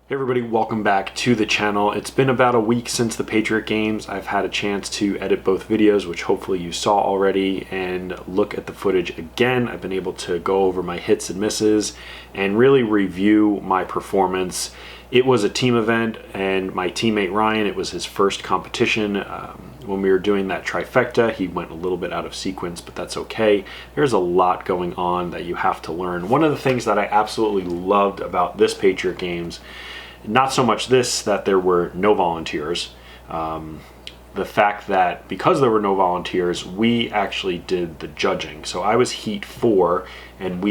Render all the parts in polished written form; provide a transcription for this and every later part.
Hey everybody, welcome back to the channel. It's been about a week since the Patriot games. I've had a chance to edit both videos, which hopefully you saw already, and look at the footage again. I've been able to go over my hits and misses and really review my performance. It was a team event, and my teammate Ryan, it was his first competition. When we were doing that trifecta, he went a little bit out of sequence, but that's okay. There's a lot going on that you have to learn. One of the things that I absolutely loved about this Patriot games, not so much this, that there were no volunteers. The fact that because there were no volunteers, we actually did the judging. So I was Heat 4, and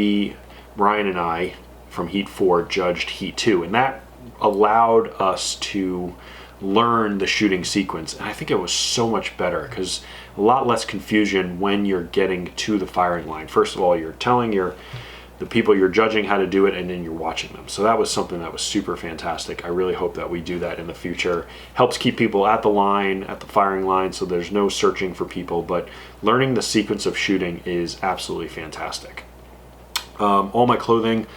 Ryan and I, from Heat 4, judged Heat 2. And that allowed us to learn the shooting sequence. And I think it was so much better because a lot less confusion when you're getting to the firing line. First of all, you're telling the people you're judging how to do it, and then you're watching them. So that was something that was super fantastic. I really hope that we do that in the future. Helps keep people at the line, at the firing line, so there's no searching for people, but learning the sequence of shooting is absolutely fantastic. All my clothing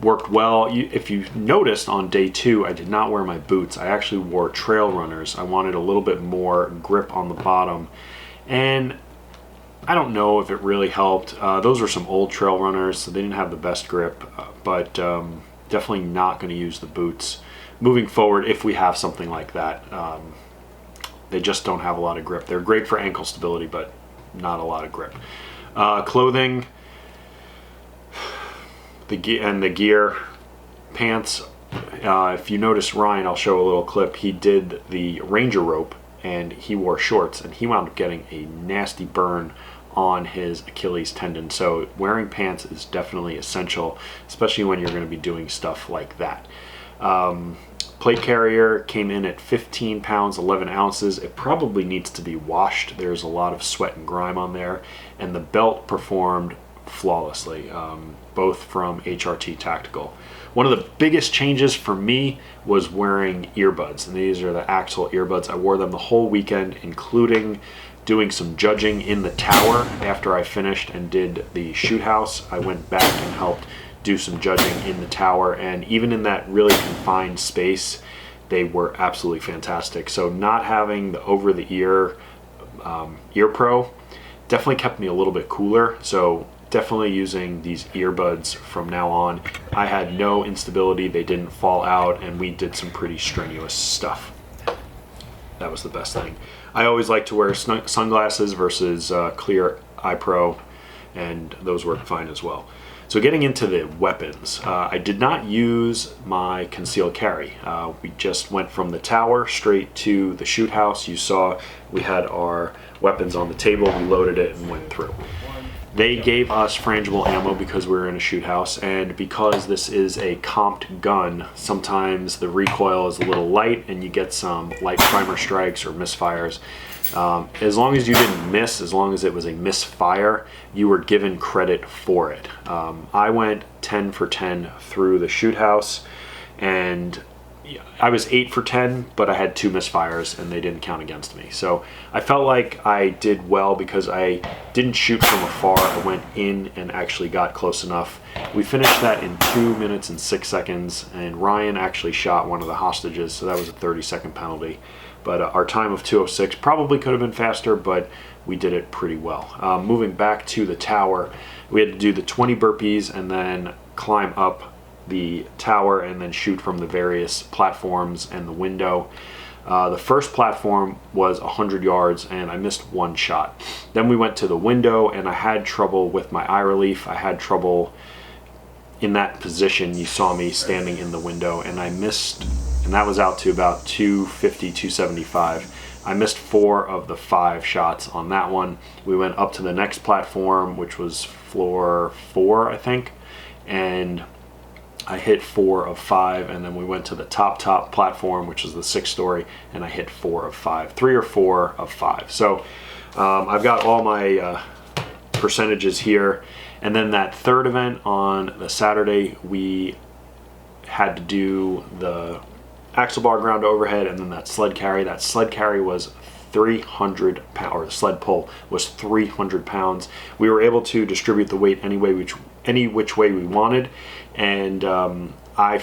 worked well. If you noticed on day 2, I did not wear my boots. I actually wore trail runners. I wanted a little bit more grip on the bottom, and I don't know if it really helped. Those were some old trail runners, so they didn't have the best grip, but definitely not going to use the boots moving forward if we have something like that. They just don't have a lot of grip. They're great for ankle stability, but not a lot of grip. Clothing, the gear, pants. If you notice Ryan, I'll show a little clip, he did the Ranger rope and he wore shorts, and he wound up getting a nasty burn on his Achilles tendon. So wearing pants is definitely essential, especially when you're going to be doing stuff like that. Plate carrier came in at 15 pounds 11 ounces. It probably needs to be washed. There's a lot of sweat and grime on there, and the belt performed flawlessly, both from HRT Tactical. One of the biggest changes for me was wearing earbuds, and these are the Axel earbuds. I wore them the whole weekend, including doing some judging in the tower. After I finished and did the shoot house, I went back and helped do some judging in the tower, and even in that really confined space, they were absolutely fantastic. So not having the over-the-ear ear pro definitely kept me a little bit cooler. So definitely using these earbuds from now on. I had no instability, they didn't fall out, and we did some pretty strenuous stuff. That was the best thing. I always like to wear sunglasses versus clear eye pro, and those work fine as well. So getting into the weapons, I did not use my concealed carry. We just went from the tower straight to the shoot house. You saw we had our weapons on the table, we loaded it and went through. They gave us frangible ammo because we were in a shoot house, and because this is a comped gun, sometimes the recoil is a little light and you get some light primer strikes or misfires. As long as you didn't miss, as long as it was a misfire, you were given credit for it. I went 10 for 10 through the shoot house, and I was 8 for 10, but I had 2 misfires and they didn't count against me. So I felt like I did well because I didn't shoot from afar. I went in and actually got close enough. We finished that in 2 minutes and 6 seconds, and Ryan actually shot one of the hostages, so that was a 30-second penalty. But our time of 2:06 probably could have been faster, but we did it pretty well. Moving back to the tower, we had to do the 20 burpees and then climb up the tower and then shoot from the various platforms and the window. The first platform was 100 yards and I missed 1 shot. Then we went to the window and I had trouble with my eye relief. I had trouble in that position. You saw me standing in the window and I missed, and that was out to about 250, 275. I missed 4 of the 5 shots on that one. We went up to the next platform, which was floor 4, I think, and I hit 4 of 5, and then we went to the top platform, which is the 6th story, and I hit 4 of 5, 3 or 4 of 5. So I've got all my percentages here. And then that third event on the Saturday, we had to do the axle bar ground overhead and then that sled carry. That sled carry was 300 pounds, or the sled pull was 300 pounds. We were able to distribute the weight any which way we wanted, and I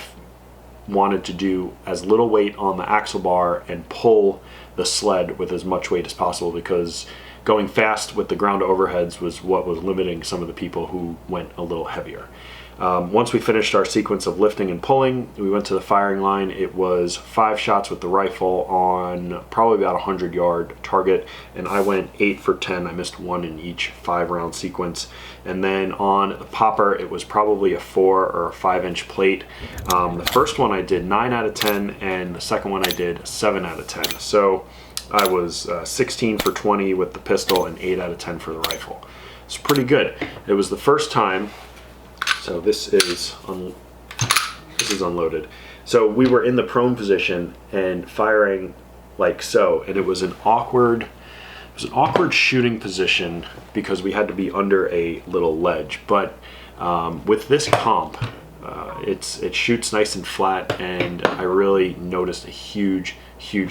wanted to do as little weight on the axle bar and pull the sled with as much weight as possible, because going fast with the ground overheads was what was limiting some of the people who went a little heavier. Once we finished our sequence of lifting and pulling, we went to the firing line. It was 5 shots with the rifle on probably about 100-yard target, and I went 8 for 10. I missed 1 in each 5-round sequence. And then on the popper, it was probably a 4 or a 5-inch plate. The first one I did 9 out of 10, and the second one I did 7 out of 10. So I was 16 for 20 with the pistol and 8 out of 10 for the rifle. It's pretty good. It was the first time. So this is unloaded. So we were in the prone position and firing like so, and it was an awkward shooting position because we had to be under a little ledge. But with this comp, it shoots nice and flat, and I really noticed a huge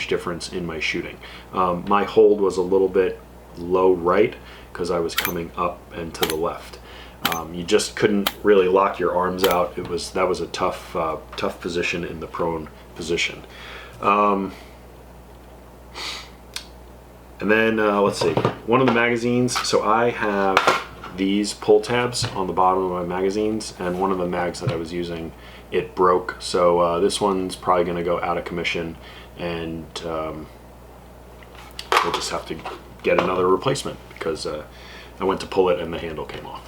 difference in my shooting. My hold was a little bit low right because I was coming up and to the left. You just couldn't really lock your arms out. That was a tough position in the prone position. And then let's see, one of the magazines. So I have these pull tabs on the bottom of my magazines, and one of the mags that I was using, it broke. So this one's probably going to go out of commission, and we'll just have to get another replacement because I went to pull it and the handle came off.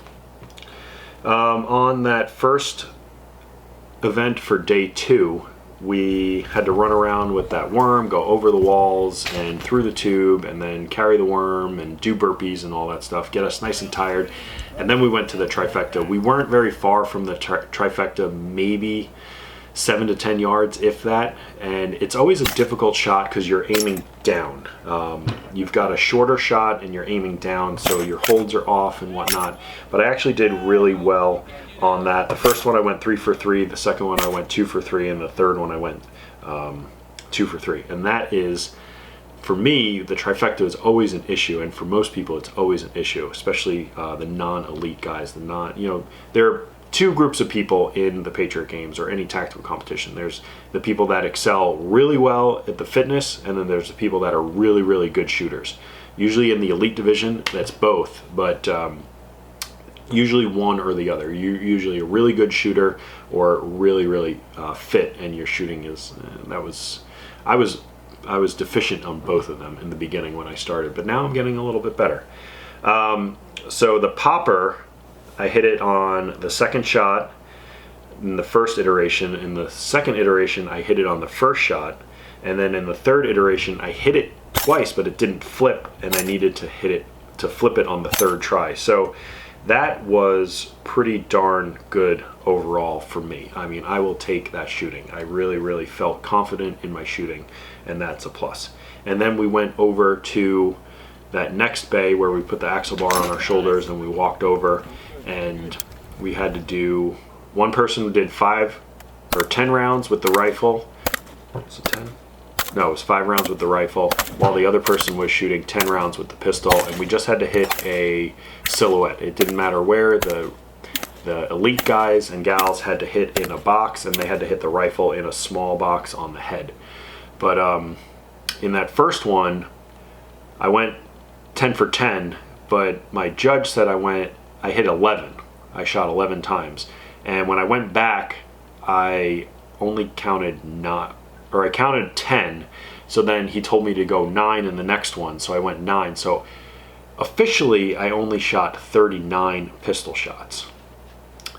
On that first event for day 2, we had to run around with that worm, go over the walls and through the tube, and then carry the worm and do burpees and all that stuff, get us nice and tired. And then we went to the Trifecta. We weren't very far from the Trifecta, maybe 7 to 10 yards, if that. And it's always a difficult shot because you're aiming down. You've got a shorter shot and you're aiming down, so your holds are off and whatnot. But I actually did really well on that. The first one I went 3 for 3, the second one I went 2 for 3, and the third one I went 2 for 3. And that is, for me, the Trifecta is always an issue, and for most people it's always an issue, especially the non-elite guys. There are 2 groups of people in the Patriot games or any tactical competition. There's the people that excel really well at the fitness, and then there's the people that are really good shooters. Usually in the elite division, that's both, but usually one or the other. You're usually a really good shooter or really fit, and your shooting is I was deficient on both of them in the beginning when I started, but now I'm getting a little bit better. So the popper, I hit it on the second shot in the first iteration. In the second iteration, I hit it on the first shot, and then in the third iteration, I hit it twice, but it didn't flip, and I needed to flip it on the third try. So that was pretty darn good overall for me. I mean, I will take that shooting. I really felt confident in my shooting, and that's a plus. And then we went over to that next bay where we put the axle bar on our shoulders, and we walked over, and we had to do, one person did 5 or 10 rounds with the rifle. Was it 10? No, it was 5 rounds with the rifle, while the other person was shooting 10 rounds with the pistol, and we just had to hit a silhouette. It didn't matter where. The elite guys and gals had to hit in a box, and they had to hit the rifle in a small box on the head. But in that first one, I went 10 for 10, but my judge said I hit 11. I shot 11 times. And when I went back, I only counted I counted 10. So then he told me to go 9 in the next one. So I went 9. So officially, I only shot 39 pistol shots.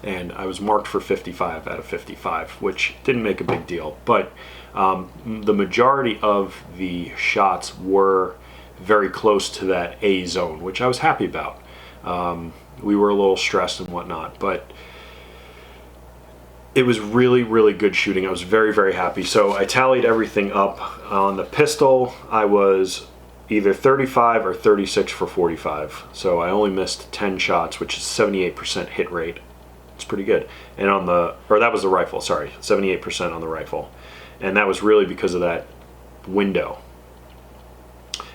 And I was marked for 55 out of 55, which didn't make a big deal. But the majority of the shots were very close to that A zone, which I was happy about. We were a little stressed and whatnot, but it was really good shooting. I was very happy. So I tallied everything up. On the pistol, I was either 35 or 36 for 45. So I only missed 10 shots, which is 78% hit rate. It's pretty good. And that was the rifle, sorry, 78% on the rifle. And that was really because of that window.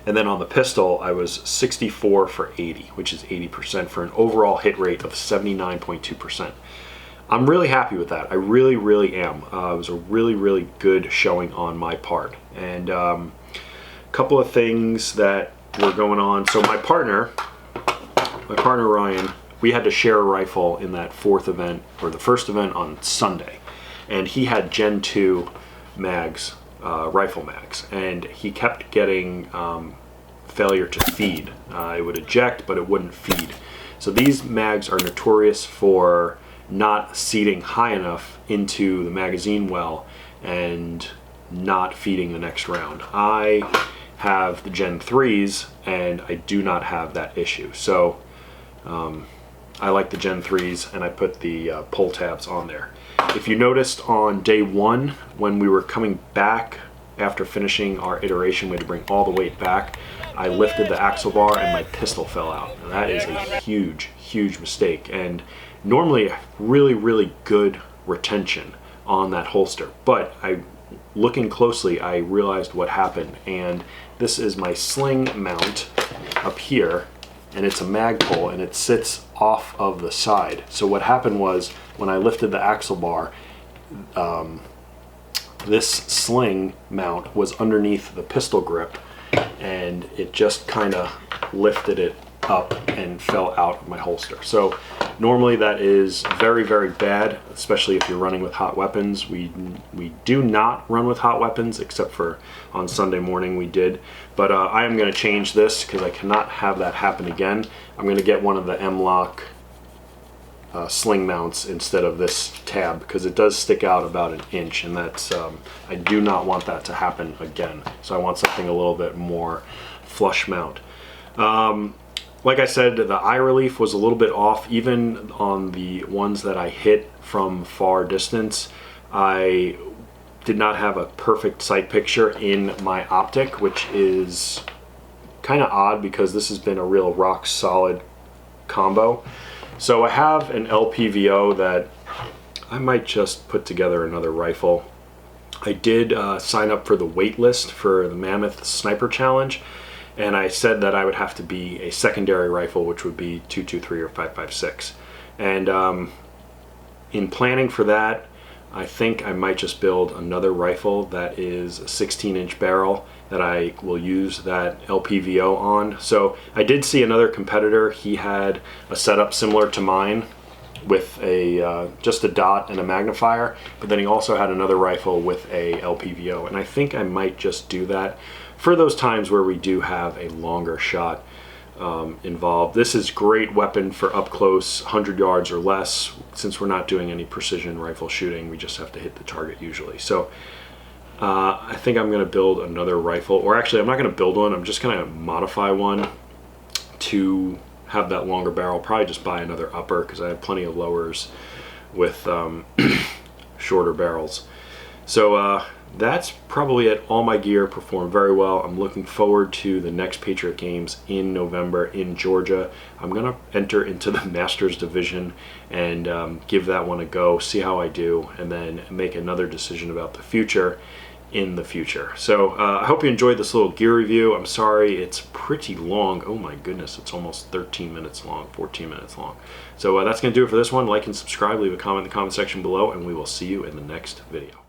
And then on the pistol, I was 64 for 80, which is 80% for an overall hit rate of 79.2%. I'm really happy with that. I really, really am. It was a really, really good showing on my part. And a couple of things that were going on. So my partner Ryan, we had to share a rifle in that fourth event, or the first event on Sunday. And he had Gen 2 mags, rifle mags, and he kept getting failure to feed. It would eject, but it wouldn't feed. So these mags are notorious for not seating high enough into the magazine well and not feeding the next round. I have the Gen 3s and I do not have that issue. So I like the Gen 3s, and I put the pull tabs on there. If you noticed on day one, when we were coming back after finishing our iteration, we had to bring all the weight back. I lifted the axle bar and my pistol fell out. And that is a huge, huge mistake. And normally really, really good retention on that holster. But looking closely, I realized what happened. And this is my sling mount up here, and it's a mag pull, and it sits off of the side. So what happened was, when I lifted the axle bar, this sling mount was underneath the pistol grip, and it just kind of lifted it up and fell out of my holster. So normally that is very, very bad, especially if you're running with hot weapons. We do not run with hot weapons, except for on Sunday morning we did. But I am going to change this because I cannot have that happen again. I'm going to get one of the M-LOK sling mounts instead of this tab, because it does stick out about an inch, and that's I do not want that to happen again. So I want something a little bit more flush mount. Like I said, the eye relief was a little bit off. Even on the ones that I hit from far distance, I did not have a perfect sight picture in my optic, which is kind of odd because this has been a real rock solid combo. So I have an LPVO that I might just put together another rifle. I did sign up for the wait list for the Mammoth Sniper Challenge, and I said that I would have to be a secondary rifle, which would be 223 or 556. And in planning for that, I think I might just build another rifle that is a 16-inch barrel that I will use that LPVO on. So I did see another competitor. He had a setup similar to mine with a just a dot and a magnifier, but then he also had another rifle with a LPVO, and I think I might just do that for those times where we do have a longer shot involved. This is great weapon for up close, 100 yards or less. Since we're not doing any precision rifle shooting, we just have to hit the target usually. So I think I'm going to build another rifle, or actually I'm not going to build one, I'm just going to modify one to have that longer barrel. Probably just buy another upper, because I have plenty of lowers with shorter barrels. So that's probably it. All my gear performed very well. I'm looking forward to the next Patriot Games in November in Georgia. I'm going to enter into the Masters Division and give that one a go, see how I do, and then make another decision about the future in the future. So I hope you enjoyed this little gear review. I'm sorry it's pretty long. Oh my goodness, it's almost 13 minutes long, 14 minutes long. So that's going to do it for this one. Like and subscribe, leave a comment in the comment section below, and we will see you in the next video.